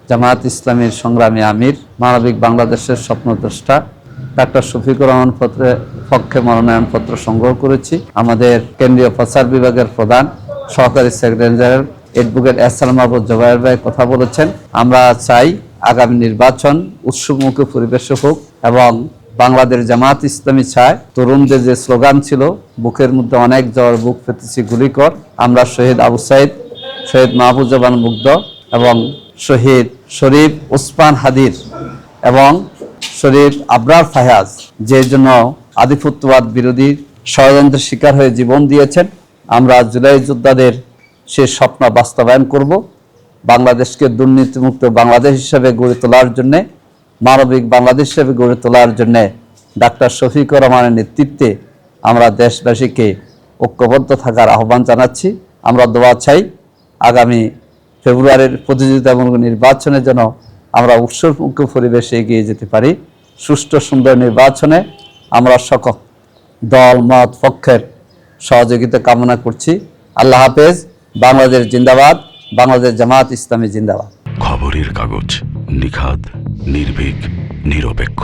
জামায়াত ইসলামীর সংগ্রামী আমির, মানবিক বাংলাদেশের স্বপ্নদ্রষ্টা ডাক্তার শফিকুর রহমান পক্ষে মনোনয়নপত্র সংগ্রহ করেছি। আমাদের কেন্দ্রীয় প্রচার বিভাগের প্রধান সহকারী সেক্রেটারি জেনারেল অ্যাডভোকেট এহসান মাহবুব জুবায়ের ভাই কথা বলেছেন। আমরা চাই আগামী নির্বাচন উৎসবমুখী পরিবেশে হোক এবং বাংলাদেশ জামায়াত ইসলামী চায় তরুণদের যে স্লোগান ছিল, বুকের মধ্যে অনেক জ্বর, বুক পেতেছি গুলি কর, আমরা শহীদ আবু সাইদ, শহীদ মাহফুজামান মুগ্ধ এবং শহীদ শরীফ ওসমান হাদির এবং শরীফ আবরার ফায়াজ, যে জন্য আধিপত্যবাদ বিরোধী ষড়যন্ত্রের শিকার হয়ে জীবন দিয়েছেন, আমরা জুলাই যোদ্ধাদের সে স্বপ্ন বাস্তবায়ন করব। বাংলাদেশকে দুর্নীতিমুক্ত বাংলাদেশ হিসেবে গড়ে তোলার জন্যে, মানবিক বাংলাদেশ হিসেবে গড়ে তোলার জন্যে ডাক্তার শফিকুর রহমানের নেতৃত্বে আমরা দেশবাসীকে ঐক্যবদ্ধ থাকার আহ্বান জানাচ্ছি। আমরা দোয়া চাই আগামী ফেব্রুয়ারির প্রতিযোগিতামূলক নির্বাচনের জন্য আমরা উৎসবমুখী পরিবেশে এগিয়ে যেতে পারি। সুষ্ঠু সুন্দর নির্বাচনে আমরা সকল দল মত পক্ষের সহযোগিতা কামনা করছি। আল্লাহ হাফেজ। বাংলাদেশ জিন্দাবাদ। বাংলাদেশ জামায়াত ইসলামী জিন্দাবাদ। খবরের কাগজ, নিখাদ, নির্ভীক, নিরপেক্ষ।